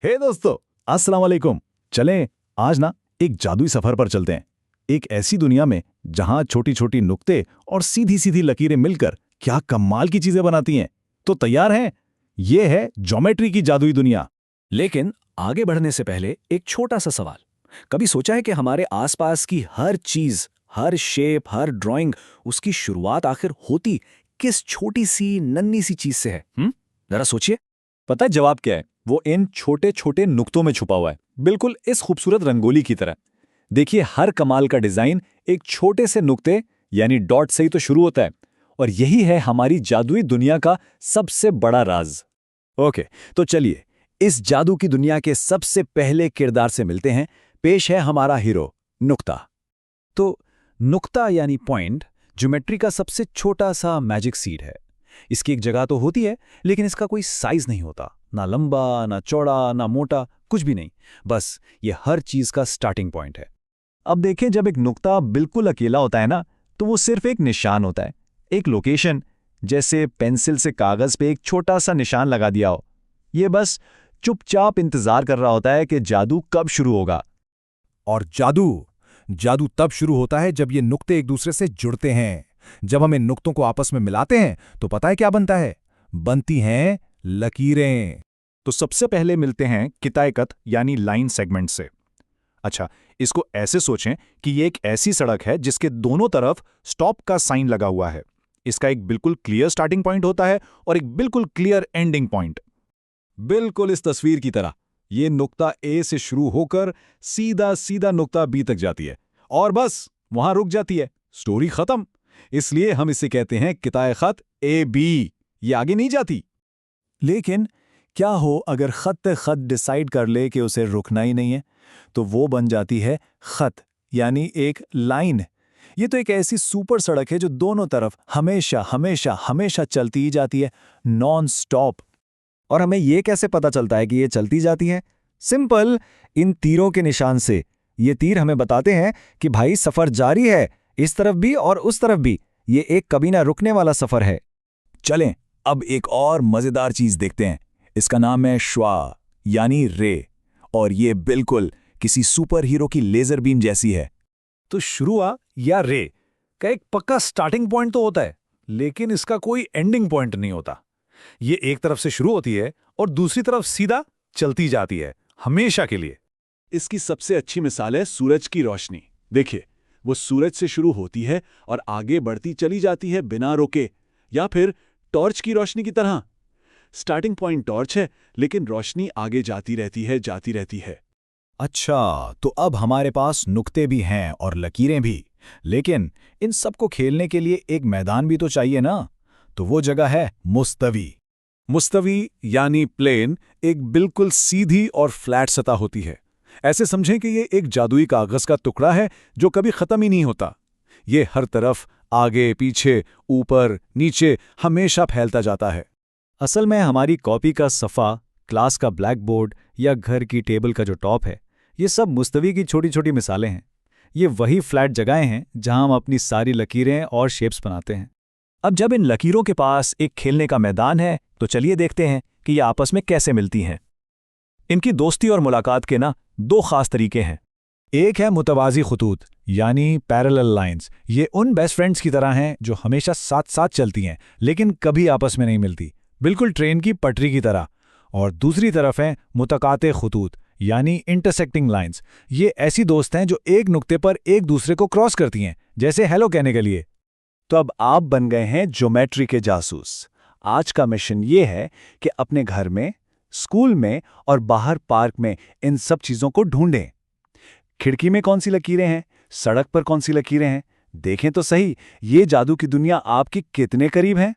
हे दोस्तों, अस्सलाम वालेकुम। चलें आज ना एक जादुई सफर पर चलते हैं। एक ऐसी दुनिया में जहां छोटी छोटी नुक्ते और सीधी सीधी लकीरें मिलकर क्या कमाल की चीजें बनाती हैं। तो तैयार हैं? ये है ज्योमेट्री की जादुई दुनिया। लेकिन आगे बढ़ने से पहले एक छोटा सा सवाल। कभी सोचा है कि हमारे आसपास की हर चीज, हर शेप, हर ड्राइंग, उसकी शुरुआत आखिर होती किस छोटी सी नन्ही सी चीज से है? जरा सोचिए। पता है जवाब क्या है? वो इन छोटे छोटे नुक्तों में छुपा हुआ है, बिल्कुल इस खूबसूरत रंगोली की तरह। देखिए, हर कमाल का डिजाइन एक छोटे से नुक्ते यानी डॉट से ही तो शुरू होता है। और यही है हमारी जादुई दुनिया का सबसे बड़ा राज। ओके, तो चलिए इस जादू की दुनिया के सबसे पहले किरदार से मिलते हैं। पेश है हमारा हीरो नुक्ता। तो नुक्ता यानी पॉइंट ज्योमेट्री का सबसे छोटा सा मैजिक सीड है। इसकी एक जगह तो होती है, लेकिन इसका कोई साइज नहीं होता, ना लंबा, ना चौड़ा, ना मोटा, कुछ भी नहीं। बस ये हर चीज का स्टार्टिंग पॉइंट है। अब देखें, जब एक नुक्ता बिल्कुल अकेला होता है ना, तो वो सिर्फ एक निशान होता है, एक लोकेशन। जैसे पेंसिल से कागज पे एक छोटा सा निशान लगा दिया हो। ये बस चुपचाप इंतजार कर रहा होता है कि जादू कब शुरू होगा। और जादू जादू तब शुरू होता है जब ये नुक्ते एक दूसरे से जुड़ते हैं। जब हम इन नुक्तों को आपस में मिलाते हैं तो पता है क्या बनता है? बनती हैं लकीरें। तो सबसे पहले मिलते हैं कितायकत यानी लाइन सेगमेंट से। अच्छा, इसको ऐसे सोचें कि ये एक ऐसी सड़क है जिसके दोनों तरफ स्टॉप का साइन लगा हुआ है। इसका एक बिल्कुल क्लियर स्टार्टिंग पॉइंट होता है और एक बिल्कुल क्लियर एंडिंग पॉइंट। बिल्कुल इस तस्वीर की तरह ये नुक्ता ए से शुरू होकर सीधा सीधा नुक्ता बी तक जाती है और बस वहां रुक जाती है। स्टोरी खत्म। इसलिए हम इसे कहते हैं किताए खत ए बी। ये आगे नहीं जाती। लेकिन क्या हो अगर खत खत डिसाइड कर ले कि उसे रुकना ही नहीं है? तो वो बन जाती है खत यानी एक लाइन। ये तो एक ऐसी सुपर सड़क है जो दोनों तरफ हमेशा हमेशा हमेशा चलती ही जाती है, नॉन स्टॉप। और हमें ये कैसे पता चलता है कि ये चलती जाती है? सिंपल, इन तीरों के निशान से। ये तीर हमें बताते हैं कि भाई सफर जारी है, इस तरफ भी और उस तरफ भी। ये एक कभी ना रुकने वाला सफर है। चलें अब एक और मजेदार चीज देखते हैं। इसका नाम है श्वा यानी रे, और ये बिल्कुल किसी सुपर हीरो की लेजर बीम जैसी है। तो शुरुआ या रे का एक पक्का स्टार्टिंग पॉइंट तो होता है, लेकिन इसका कोई एंडिंग पॉइंट नहीं होता। ये एक तरफ से शुरू होती है और दूसरी तरफ सीधा चलती जाती है, हमेशा के लिए। इसकी सबसे अच्छी मिसाल है सूरज की रोशनी। देखिए, वो सूरज से शुरू होती है और आगे बढ़ती चली जाती है बिना रोके। या फिर टॉर्च की रोशनी की तरह। स्टार्टिंग पॉइंट टॉर्च है, लेकिन रोशनी आगे जाती रहती है, जाती रहती है। अच्छा, तो अब हमारे पास नुक्ते भी हैं और लकीरें भी, लेकिन इन सबको खेलने के लिए एक मैदान भी तो चाहिए ना। तो वो जगह है मुस्तवी। मुस्तवी यानी प्लेन एक बिल्कुल सीधी और फ्लैट सतह होती है। ऐसे समझें कि ये एक जादुई कागज का टुकड़ा है जो कभी खत्म ही नहीं होता। ये हर तरफ आगे पीछे ऊपर नीचे हमेशा फैलता जाता है। असल में हमारी कॉपी का सफ़ा, क्लास का ब्लैक बोर्ड या घर की टेबल का जो टॉप है, ये सब मुस्तवी की छोटी छोटी मिसालें हैं। ये वही फ्लैट जगहें हैं जहां हम अपनी सारी लकीरें और शेप्स बनाते हैं। अब जब इन लकीरों के पास एक खेलने का मैदान है, तो चलिए देखते हैं कि ये आपस में कैसे मिलती हैं। इनकी दोस्ती और मुलाकात के ना दो खास तरीके हैं। एक है मुतवाज़ी खुतूत यानी पैरेलल लाइंस। ये उन बेस्ट फ्रेंड्स की तरह हैं जो हमेशा साथ साथ चलती हैं, लेकिन कभी आपस में नहीं मिलती, बिल्कुल ट्रेन की पटरी की तरह। और दूसरी तरफ हैं मुतकाते खुतूत यानी इंटरसेक्टिंग लाइंस। ये ऐसी दोस्त हैं जो एक नुक्ते पर एक दूसरे को क्रॉस करती हैं, जैसे हेलो कहने के लिए। तो अब आप बन गए हैं ज्योमेट्री के जासूस। आज का मिशन ये है कि अपने घर में, स्कूल में और बाहर पार्क में इन सब चीजों को ढूंढें। खिड़की में कौन सी लकीरें हैं, सड़क पर कौन सी लकीरें हैं, देखें तो सही ये जादू की दुनिया आपकी कितने करीब है।